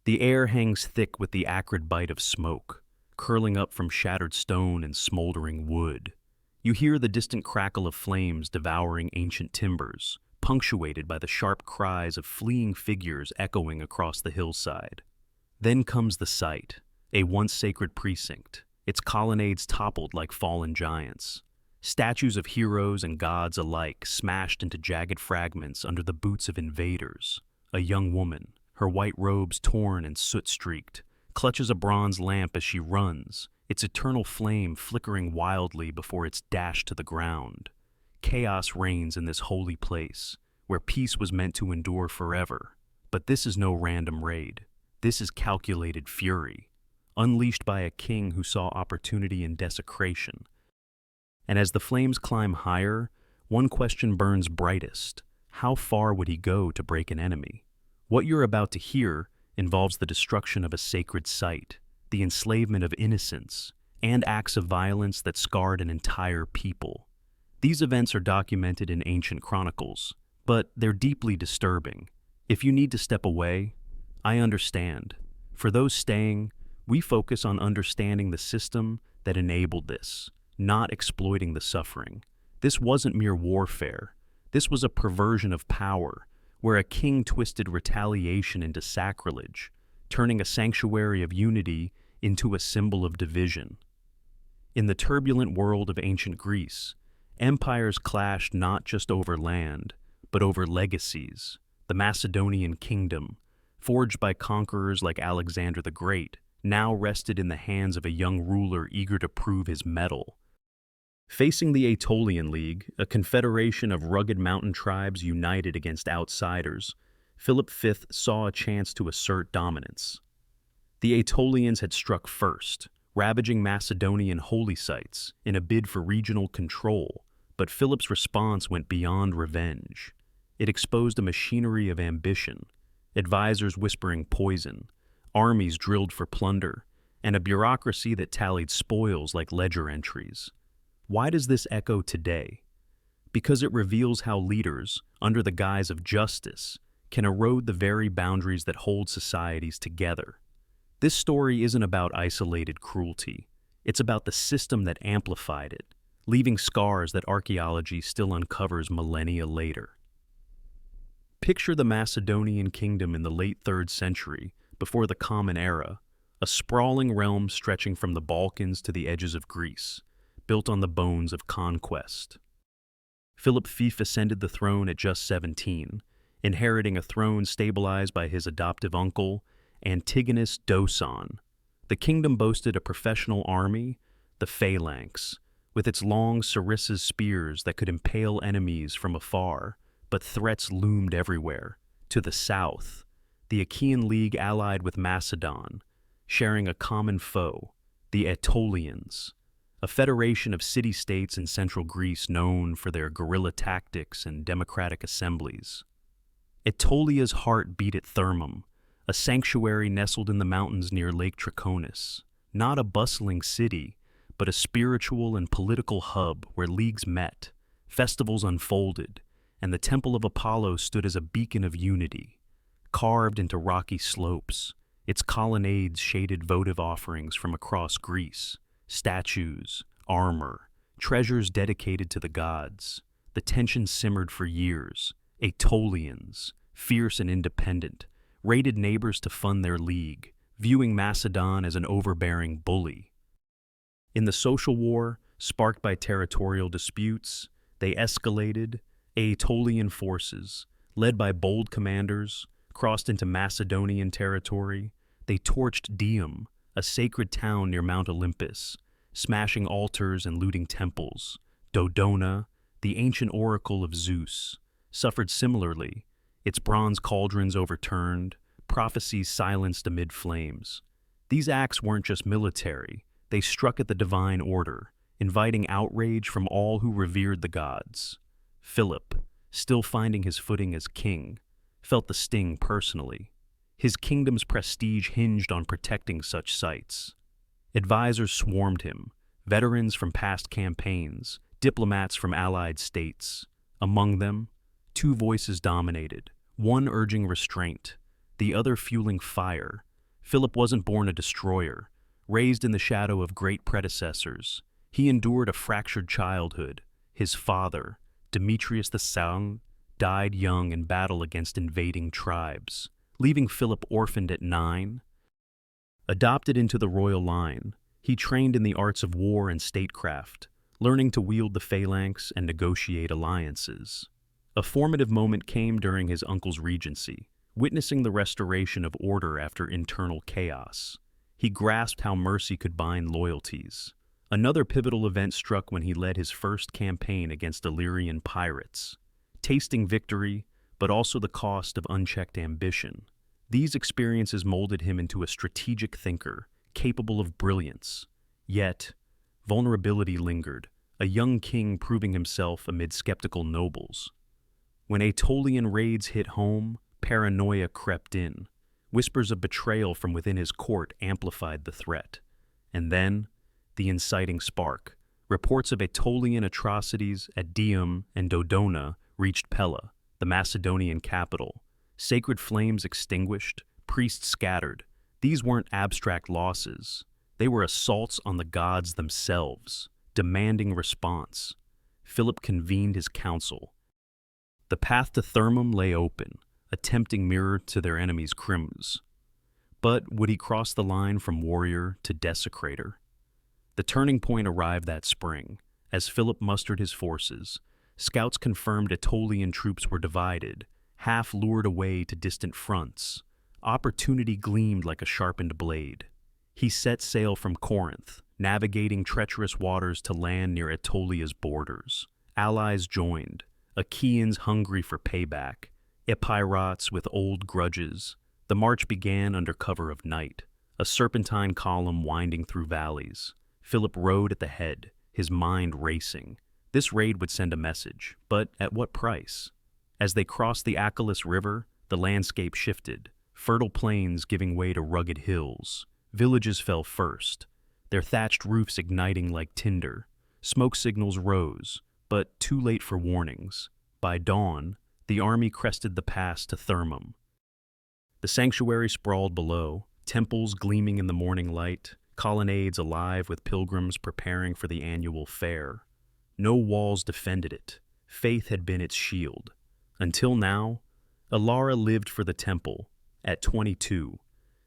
The air hangs thick with the acrid bite of smoke, curling up from shattered stone and smoldering wood. You hear the distant crackle of flames devouring ancient timbers, punctuated by the sharp cries of fleeing figures echoing across the hillside. Then comes the sight, a once sacred precinct, its colonnades toppled like fallen giants. Statues of heroes and gods alike smashed into jagged fragments under the boots of invaders. A young woman, her white robes torn and soot-streaked, clutches a bronze lamp as she runs, its eternal flame flickering wildly before it's dashed to the ground. Chaos reigns in this holy place, where peace was meant to endure forever. But this is no random raid. This is calculated fury, unleashed by a king who saw opportunity in desecration. And as the flames climb higher, one question burns brightest. How far would he go to break an enemy? What you're about to hear involves the destruction of a sacred site, the enslavement of innocents, and acts of violence that scarred an entire people. These events are documented in ancient chronicles, but they're deeply disturbing. If you need to step away, I understand. For those staying, we focus on understanding the system that enabled this, not exploiting the suffering. This wasn't mere warfare. This was a perversion of power, where a king twisted retaliation into sacrilege, turning a sanctuary of unity into a symbol of division. In the turbulent world of ancient Greece, empires clashed not just over land, but over legacies. The Macedonian kingdom, forged by conquerors like Alexander the Great, now rested in the hands of a young ruler eager to prove his mettle. Facing the Aetolian League, a confederation of rugged mountain tribes united against outsiders, Philip V saw a chance to assert dominance. The Aetolians had struck first, ravaging Macedonian holy sites in a bid for regional control, but Philip's response went beyond revenge. It exposed a machinery of ambition, advisors whispering poison, armies drilled for plunder, and a bureaucracy that tallied spoils like ledger entries. Why does this echo today? Because it reveals how leaders, under the guise of justice, can erode the very boundaries that hold societies together. This story isn't about isolated cruelty. It's about the system that amplified it, leaving scars that archaeology still uncovers millennia later. Picture the Macedonian kingdom in the late 3rd century, before the Common Era, a sprawling realm stretching from the Balkans to the edges of Greece, built on the bones of conquest. Philip V ascended the throne at just 17, inheriting a throne stabilized by his adoptive uncle, Antigonus Doson. The kingdom boasted a professional army, the phalanx, with its long sarissas spears that could impale enemies from afar, but threats loomed everywhere. To the south, the Achaean League allied with Macedon, sharing a common foe, the Aetolians, a federation of city-states in central Greece known for their guerrilla tactics and democratic assemblies. Aetolia's heart beat at Thermum, a sanctuary nestled in the mountains near Lake Trichonis, not a bustling city, but a spiritual and political hub where leagues met, festivals unfolded, and the Temple of Apollo stood as a beacon of unity. Carved into rocky slopes, its colonnades shaded votive offerings from across Greece, statues, armor, treasures dedicated to the gods. The tension simmered for years. Aetolians, fierce and independent, raided neighbors to fund their league, viewing Macedon as an overbearing bully. In the social war, sparked by territorial disputes, they escalated. Aetolian forces, led by bold commanders, crossed into Macedonian territory. They torched Dium, a sacred town near Mount Olympus, smashing altars and looting temples. Dodona, the ancient oracle of Zeus, suffered similarly, its bronze cauldrons overturned, prophecies silenced amid flames. These acts weren't just military, they struck at the divine order, inviting outrage from all who revered the gods. Philip, still finding his footing as king, felt the sting personally. His kingdom's prestige hinged on protecting such sites. Advisors swarmed him, veterans from past campaigns, diplomats from allied states. Among them, 2 voices dominated, one urging restraint, the other fueling fire, Philip wasn't born a destroyer. Raised in the shadow of great predecessors, he endured a fractured childhood. His father, Demetrius the Sound, died young in battle against invading tribes, leaving Philip orphaned at 9. Adopted into the royal line, he trained in the arts of war and statecraft, learning to wield the phalanx and negotiate alliances. A formative moment came during his uncle's regency, witnessing the restoration of order after internal chaos. He grasped how mercy could bind loyalties. Another pivotal event struck when he led his first campaign against Illyrian pirates, tasting victory, but also the cost of unchecked ambition. These experiences molded him into a strategic thinker, capable of brilliance. Yet, vulnerability lingered, a young king proving himself amid skeptical nobles. When Aetolian raids hit home, paranoia crept in. Whispers of betrayal from within his court amplified the threat. And then, the inciting spark. Reports of Aetolian atrocities at Dium and Dodona reached Pella, the Macedonian capital. Sacred flames extinguished, priests scattered. These weren't abstract losses. They were assaults on the gods themselves, demanding response. Philip convened his council. The path to Thermum lay open, a tempting mirror to their enemies' crimes. But would he cross the line from warrior to desecrator? The turning point arrived that spring. As Philip mustered his forces, scouts confirmed Aetolian troops were divided, half lured away to distant fronts. Opportunity gleamed like a sharpened blade. He set sail from Corinth, navigating treacherous waters to land near Aetolia's borders. Allies joined, Achaeans hungry for payback, Epirots with old grudges. The march began under cover of night, a serpentine column winding through valleys. Philip rode at the head, his mind racing. This raid would send a message, but at what price? As they crossed the Achelous River, the landscape shifted, fertile plains giving way to rugged hills. Villages fell first, their thatched roofs igniting like tinder. Smoke signals rose, but too late for warnings. By dawn, the army crested the pass to Thermum. The sanctuary sprawled below, temples gleaming in the morning light, colonnades alive with pilgrims preparing for the annual fair. No walls defended it. Faith had been its shield. Until now, Elara lived for the temple. At 22,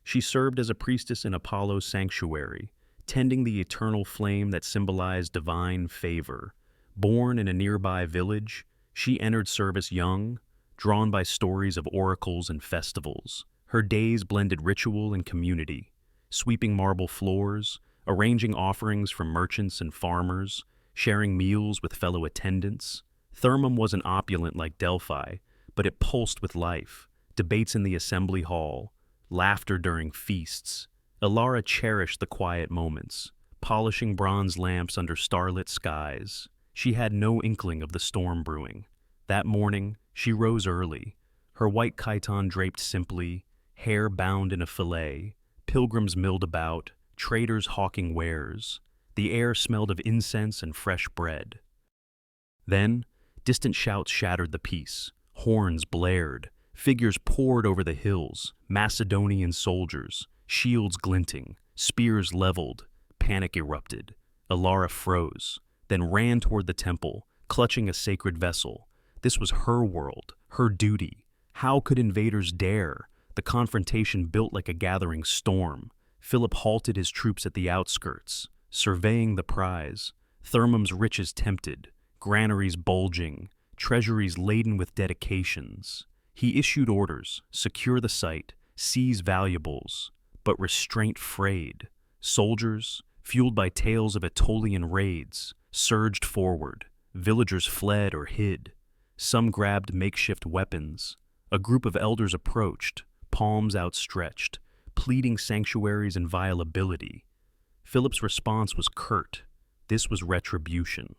she served as a priestess in Apollo's sanctuary, tending the eternal flame that symbolized divine favor. Born in a nearby village, she entered service young, drawn by stories of oracles and festivals. Her days blended ritual and community, sweeping marble floors, arranging offerings from merchants and farmers, sharing meals with fellow attendants. Thermum wasn't opulent like Delphi, but it pulsed with life. Debates in the assembly hall, laughter during feasts. Elara cherished the quiet moments, polishing bronze lamps under starlit skies. She had no inkling of the storm brewing. That morning, she rose early, her white chiton draped simply, hair bound in a fillet. Pilgrims milled about, traders hawking wares. The air smelled of incense and fresh bread. Then, distant shouts shattered the peace. Horns blared. Figures poured over the hills. Macedonian soldiers, shields glinting, spears leveled. Panic erupted. Elara froze, then ran toward the temple, clutching a sacred vessel. This was her world, her duty. How could invaders dare? The confrontation built like a gathering storm. Philip halted his troops at the outskirts, surveying the prize. Thermum's riches tempted, granaries bulging, treasuries laden with dedications. He issued orders, secure the site, seize valuables, but restraint frayed. Soldiers, fueled by tales of Aetolian raids, surged forward. Villagers fled or hid. Some grabbed makeshift weapons. A group of elders approached, palms outstretched, pleading sanctuaries and violability. Philip's response was curt. This was retribution.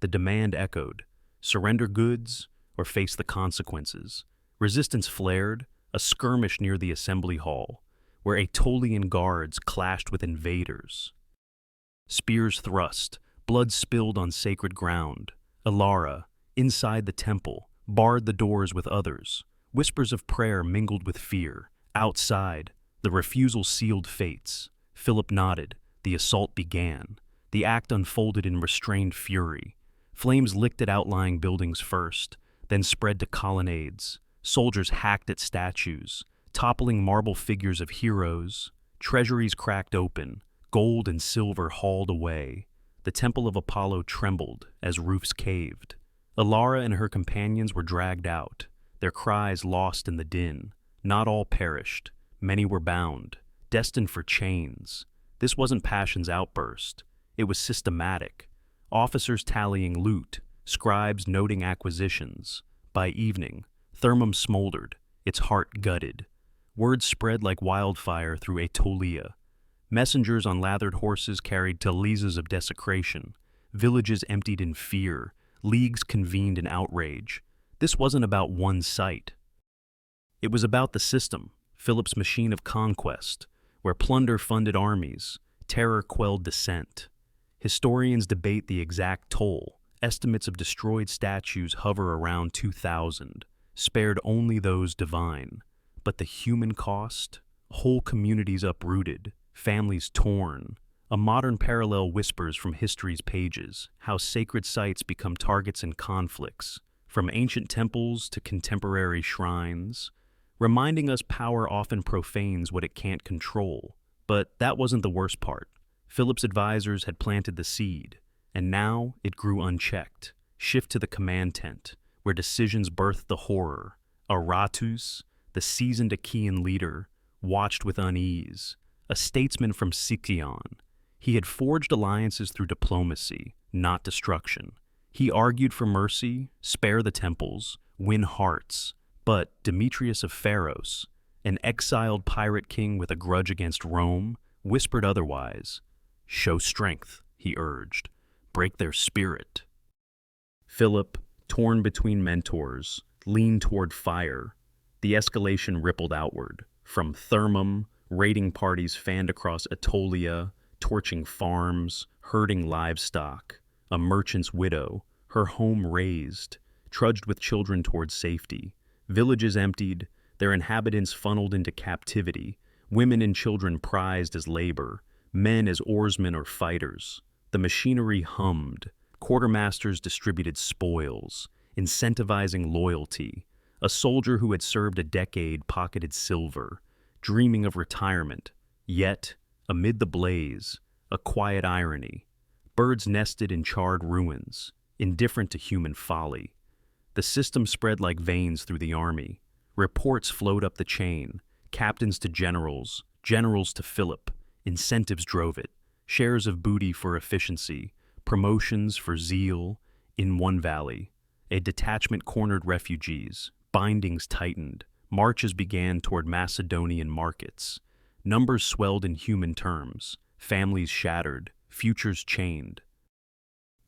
The demand echoed, surrender goods or face the consequences. Resistance flared, a skirmish near the assembly hall, where Aetolian guards clashed with invaders. Spears thrust, blood spilled on sacred ground. Elara, inside the temple, barred the doors with others. Whispers of prayer mingled with fear. Outside, The refusal sealed fates. Philip nodded. The assault began. The act unfolded in restrained fury. Flames licked at outlying buildings first, then spread to colonnades. Soldiers hacked at statues, toppling marble figures of heroes. Treasuries cracked open, gold and silver hauled away. The temple of Apollo trembled as roofs caved. Elara and her companions were dragged out, their cries lost in the din. Not all perished. Many were bound, destined for chains. This wasn't passion's outburst. It was systematic. Officers tallying loot, scribes noting acquisitions. By evening, Thermum smoldered, its heart gutted. Word spread like wildfire through Aetolia. Messengers on lathered horses carried talisas of desecration. Villages emptied in fear. Leagues convened in outrage. This wasn't about one site. It was about the system, Philip's machine of conquest, where plunder funded armies, terror quelled dissent. Historians debate the exact toll. Estimates of destroyed statues hover around 2,000, spared only those divine. But the human cost? Whole communities uprooted, families torn. A modern parallel whispers from history's pages, how sacred sites become targets in conflicts, from ancient temples to contemporary shrines, reminding us power often profanes what it can't control. But that wasn't the worst part. Philip's advisors had planted the seed, and now it grew unchecked. Shift to the command tent, where decisions birthed the horror. Aratus, the seasoned Achaean leader, watched with unease. A statesman from Sicyon, he had forged alliances through diplomacy, not destruction. He argued for mercy, spare the temples, win hearts. But Demetrius of Pharos, an exiled pirate king with a grudge against Rome, whispered otherwise. Show strength, he urged. Break their spirit. Philip, torn between mentors, leaned toward fire. The escalation rippled outward. From Thermum, raiding parties fanned across Aetolia, torching farms, herding livestock. A merchant's widow, her home razed, trudged with children toward safety. Villages emptied, their inhabitants funneled into captivity, women and children prized as labor, men as oarsmen or fighters. The machinery hummed, quartermasters distributed spoils, incentivizing loyalty. A soldier who had served a decade pocketed silver, dreaming of retirement. Yet, amid the blaze, a quiet irony. Birds nested in charred ruins, indifferent to human folly. The system spread like veins through the army. Reports flowed up the chain, captains to generals, generals to Philip. Incentives drove it, shares of booty for efficiency, promotions for zeal. In one valley, a detachment cornered refugees, bindings tightened, marches began toward Macedonian markets. Numbers swelled in human terms, families shattered, futures chained.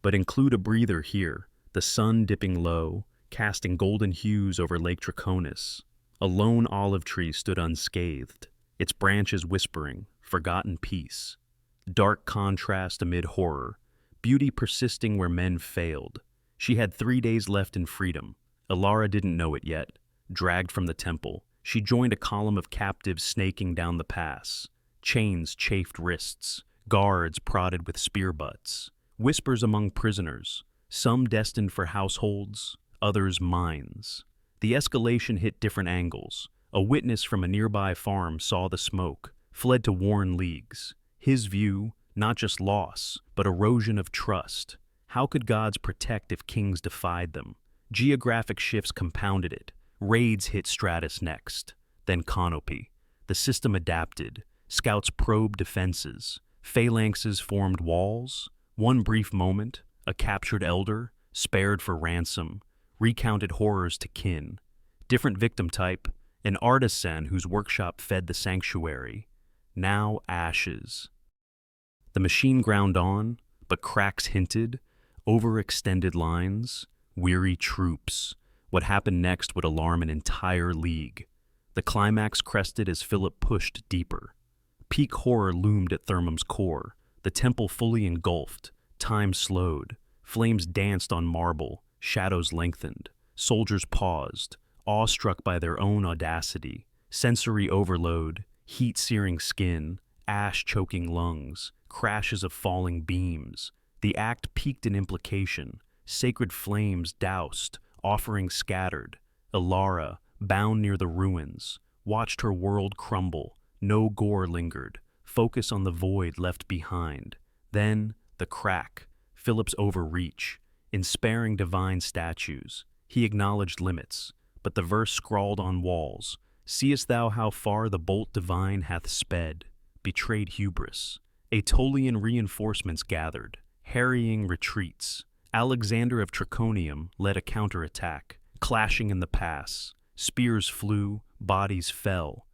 But include a breather here, the sun dipping low, casting golden hues over Lake Trichonis. A lone olive tree stood unscathed, its branches whispering, forgotten peace. Dark contrast amid horror, beauty persisting where men failed. She had 3 days left in freedom. Elara didn't know it yet. Dragged from the temple, she joined a column of captives snaking down the pass. Chains chafed wrists, guards prodded with spear butts. Whispers among prisoners, some destined for households, others mines. The escalation hit different angles. A witness from a nearby farm saw the smoke, fled to warn leagues. His view, not just loss, but erosion of trust. How could gods protect if kings defied them? Geographic shifts compounded it. Raids hit Stratus next, then Canopy. The system adapted. Scouts probed defenses. Phalanxes formed walls. One brief moment, a captured elder, spared for ransom, recounted horrors to kin. Different victim type, an artisan whose workshop fed the sanctuary. Now ashes. The machine ground on, but cracks hinted, overextended lines, weary troops. What happened next would alarm an entire league. The climax crested as Philip pushed deeper. Peak horror loomed at Thermum's core, the temple fully engulfed, time slowed, flames danced on marble, shadows lengthened, soldiers paused, awestruck by their own audacity, sensory overload, Heat-searing skin, ash-choking lungs, crashes of falling beams. The act peaked in implication, sacred flames doused, offerings scattered. Elara, bound near the ruins, watched her world crumble. No gore lingered, focus on the void left behind. Then, the crack, Philip's overreach. In sparing divine statues, he acknowledged limits, but the verse scrawled on walls, "Seest thou how far the bolt divine hath sped?" Betrayed hubris. Aetolian reinforcements gathered, harrying retreats. Alexander of Trichonium led a counterattack, clashing in the pass. Spears flew, bodies fell.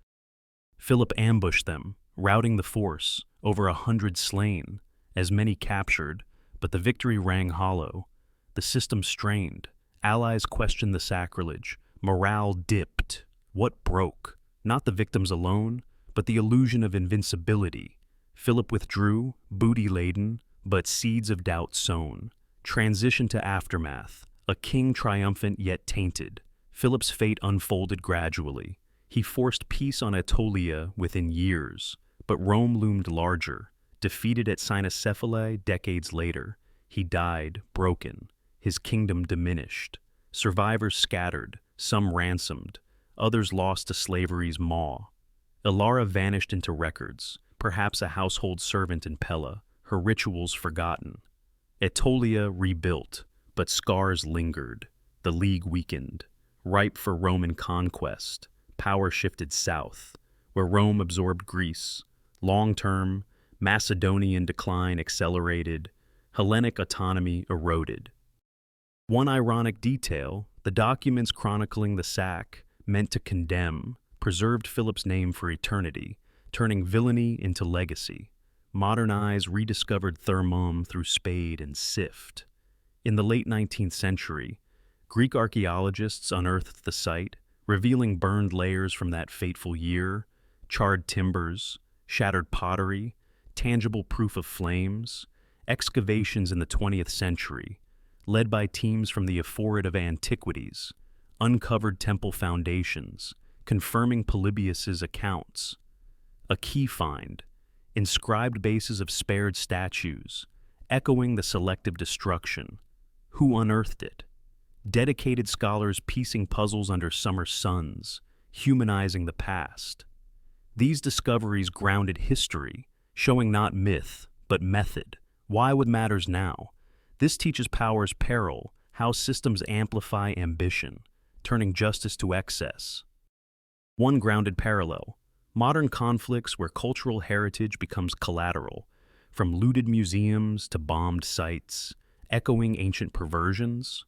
Philip ambushed them, routing the force, over 100 slain, as many captured, but the victory rang hollow. The system strained. Allies questioned the sacrilege. Morale dipped. What broke? Not the victims alone, but the illusion of invincibility. Philip withdrew, booty-laden, but seeds of doubt sown. Transition to aftermath, a king triumphant yet tainted. Philip's fate unfolded gradually. He forced peace on Aetolia within years, but Rome loomed larger. Defeated at Cynoscephalae decades later, he died, broken, his kingdom diminished. Survivors scattered, some ransomed, others lost to slavery's maw. Elara vanished into records, perhaps a household servant in Pella, her rituals forgotten. Aetolia rebuilt, but scars lingered. The League weakened. Ripe for Roman conquest, power shifted south, where Rome absorbed Greece. Long-term, Macedonian decline accelerated, Hellenic autonomy eroded. One ironic detail, the documents chronicling the sack, meant to condemn, preserved Philip's name for eternity, turning villainy into legacy. Modern eyes rediscovered Thermum through spade and sift. In the late 19th century, Greek archaeologists unearthed the site, revealing burned layers from that fateful year, charred timbers, shattered pottery, tangible proof of flames. Excavations in the 20th century, led by teams from the Perverted of Antiquities, uncovered temple foundations, confirming Polybius's accounts. A key find, inscribed bases of spared statues, echoing the selective destruction. Who unearthed it? Dedicated scholars piecing puzzles under summer suns, humanizing the past. These discoveries grounded history, showing not myth, but method. Why what matters now? This teaches power's peril, how systems amplify ambition, turning justice to excess. One grounded parallel, modern conflicts where cultural heritage becomes collateral, from looted museums to bombed sites, echoing ancient perversions.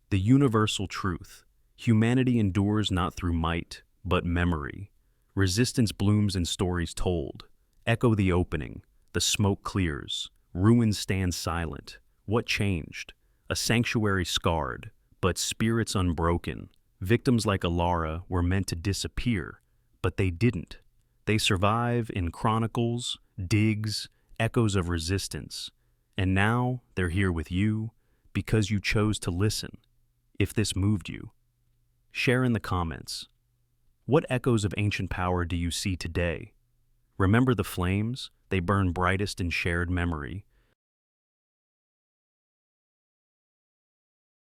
The universal truth, humanity endures not through might, but memory. Resistance blooms in stories told. Echo the opening, the smoke clears, ruins stand silent. What changed? A sanctuary scarred, but spirits unbroken. Victims like Elara were meant to disappear, but they didn't. They survive in chronicles, digs, echoes of resistance. And now they're here with you because you chose to listen. If this moved you, share in the comments. What echoes of ancient power do you see today? Remember the flames? They burn brightest in shared memory.